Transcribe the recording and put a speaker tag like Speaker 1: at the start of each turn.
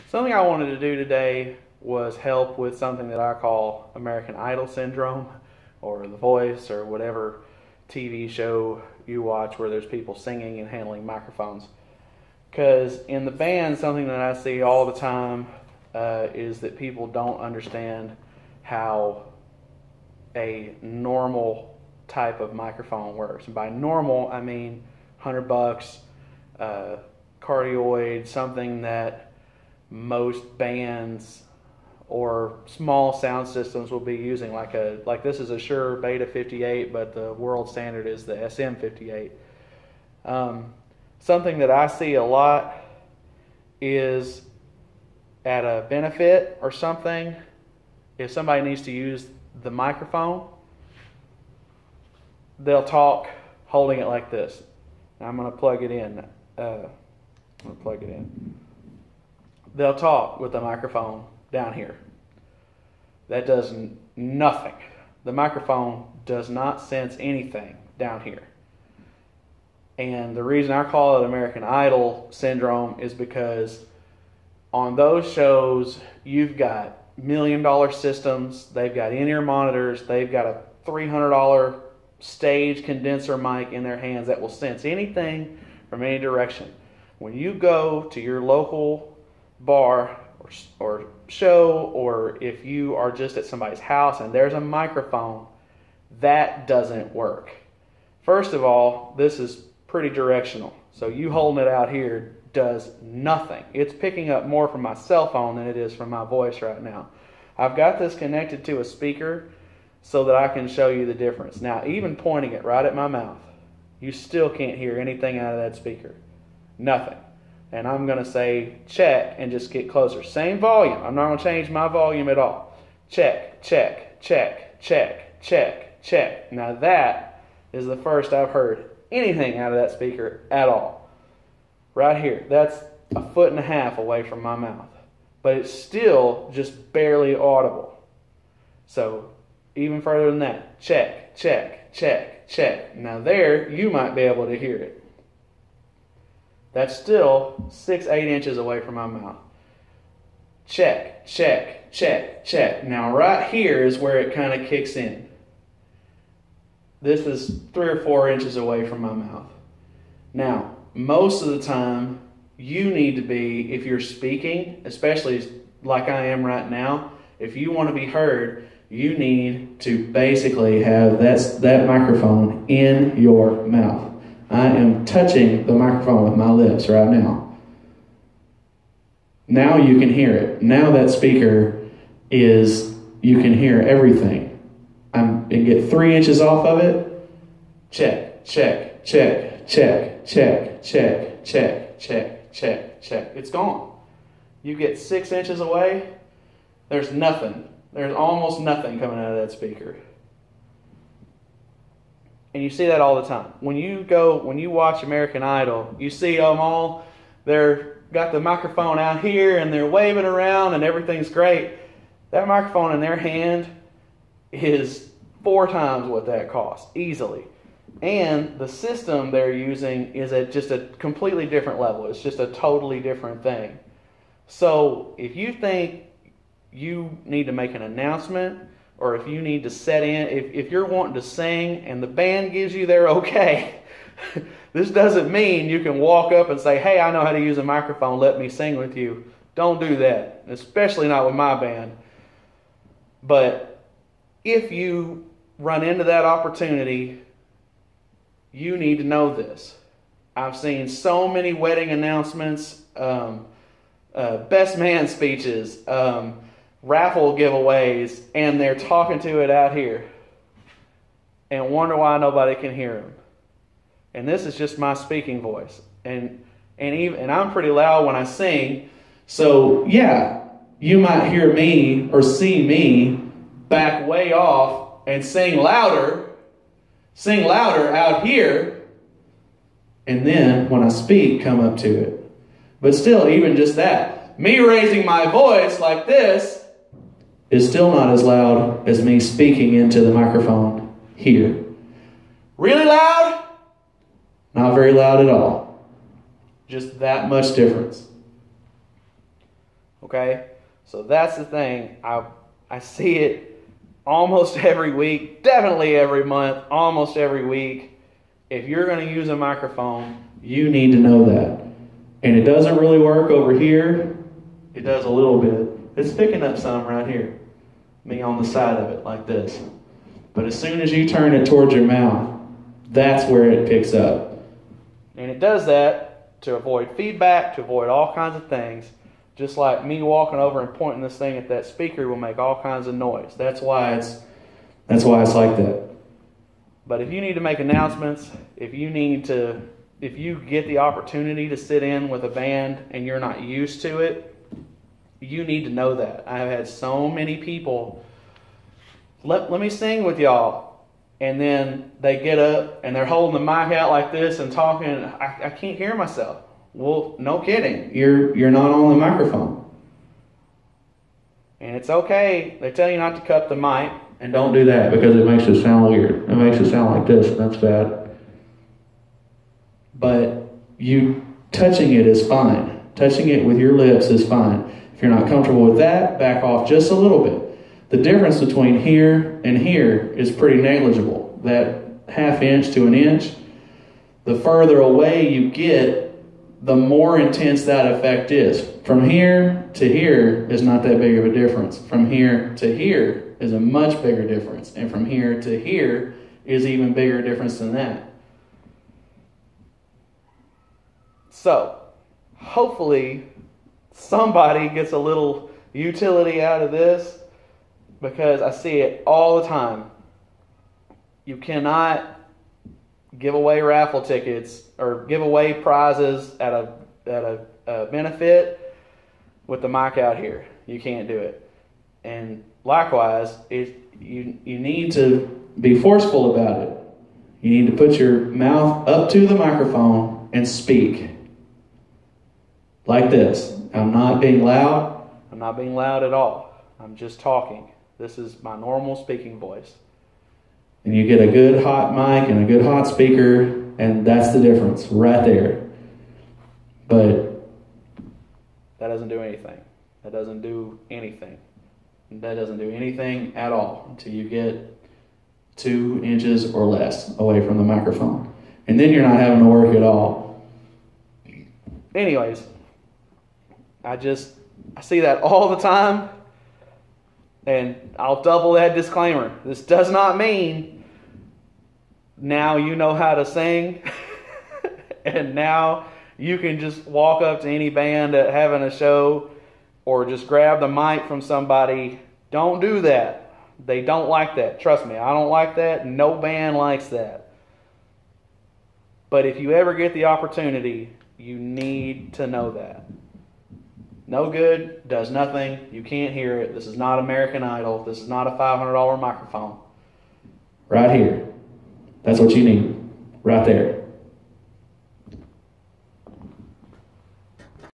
Speaker 1: Something I wanted to do today was help with something that I call American Idol syndrome, or The Voice, or whatever TV show you watch where there's people singing and handling microphones. Because in the band, something that I see all the time is that people don't understand how a normal type of microphone works. And by normal, I mean $100, cardioid, something that most bands or small sound systems will be using. Like this is a Shure Beta 58, but the world standard is the SM58. Something that I see a lot is at a benefit or something, if somebody needs to use the microphone, they'll talk holding it like this. Now I'm going to plug it in. They'll talk with the microphone down here. That does nothing. The microphone does not sense anything down here. And the reason I call it American Idol syndrome is because on those shows, you've got $1 million systems, they've got in-ear monitors, they've got a $300 stage condenser mic in their hands that will sense anything from any direction. When you go to your local bar or show, or if you are just at somebody's house and there's a microphone, that doesn't work. First of all, this is pretty directional. So you holding it out here does nothing. It's picking up more from my cell phone than it is from my voice right now. I've got this connected to a speaker so that I can show you the difference. Now, even pointing it right at my mouth, you still can't hear anything out of that speaker. Nothing. And I'm going to say check and just get closer. Same volume. I'm not going to change my volume at all. Check, check, check, check, check, check. Now that is the first I've heard anything out of that speaker at all. Right here. That's 1.5 feet away from my mouth. But it's still just barely audible. So even further than that. Check, check, check, check. Now there, you might be able to hear it. That's still 6-8 inches away from my mouth. Check, check, check, check. Now right here is where it kind of kicks in. This is 3 or 4 inches away from my mouth. Now, most of the time, you need to be, if you're speaking, especially like I am right now, if you want to be heard, you need to basically have that microphone in your mouth. I am touching the microphone with my lips right now. Now you can hear it. Now that speaker you can hear everything. And get 3 inches off of it. Check, check, check, check, check, check, check, check, check, check. It's gone. You get 6 inches away, there's nothing. There's almost nothing coming out of that speaker. And you see that all the time. When you watch American Idol, you see them all, they're got the microphone out here and they're waving around and everything's great. That microphone in their hand is 4 times what that costs, easily. And the system they're using is at just a completely different level. It's just a totally different thing. So if you think you need to make an announcement, or if you need to set in, if you're wanting to sing and the band gives you their okay, this doesn't mean you can walk up and say, hey, I know how to use a microphone, let me sing with you. Don't do that, especially not with my band. But if you run into that opportunity, you need to know this. I've seen so many wedding announcements, best man speeches, raffle giveaways, and they're talking to it out here and wonder why nobody can hear them. And this is just my speaking voice. And I'm pretty loud when I sing. So yeah, you might hear me or see me back way off and sing louder out here, and then when I speak, come up to it. But still, even just that, me raising my voice like this is still not as loud as me speaking into the microphone here. Really loud? Not very loud at all. Just that much difference. Okay? So that's the thing. I see it almost every week, definitely every month, almost every week. If you're going to use a microphone, you need to know that. And it doesn't really work over here. It does a little bit. It's picking up some right here. Me on the side of it like this. But as soon as you turn it towards your mouth, that's where it picks up. And it does that to avoid feedback, to avoid all kinds of things. Just like me walking over and pointing this thing at that speaker will make all kinds of noise. That's why it's like that. But if you need to make announcements, if you get the opportunity to sit in with a band and you're not used to it, you need to know that. I've had so many people, let me sing with y'all, and then they get up and they're holding the mic out like this and talking. I can't hear myself. Well, no kidding. You're not on the microphone. And it's okay. They tell you not to cut the mic. And don't do that because it makes it sound weird. It makes it sound like this, and that's bad. But you touching it is fine. Touching it with your lips is fine. If you're not comfortable with that, back off just a little bit. The difference between here and here is pretty negligible. That ½ inch to an inch. The further away you get, the more intense that effect is. From here to here is not that big of a difference. From here to here is a much bigger difference. And from here to here is even bigger difference than that. So, hopefully somebody gets a little utility out of this, because I see it all the time. You cannot give away raffle tickets or give away prizes at a benefit with the mic out here. You can't do it. And likewise, you need to be forceful about it. You need to put your mouth up to the microphone and speak. Like this. I'm not being loud. I'm not being loud at all. I'm just talking. This is my normal speaking voice. And you get a good hot mic and a good hot speaker, and that's the difference right there. But that doesn't do anything. That doesn't do anything. That doesn't do anything at all until you get 2 inches or less away from the microphone. And then you're not having to work at all. Anyways, I see that all the time. And I'll double that disclaimer. This does not mean now you know how to sing and now you can just walk up to any band at having a show or just grab the mic from somebody. Don't do that. They don't like that. Trust me, I don't like that. No band likes that. But if you ever get the opportunity, you need to know that. No good, does nothing, you can't hear it. This is not American Idol. This is not a $500 microphone. Right here. That's what you need. Right there.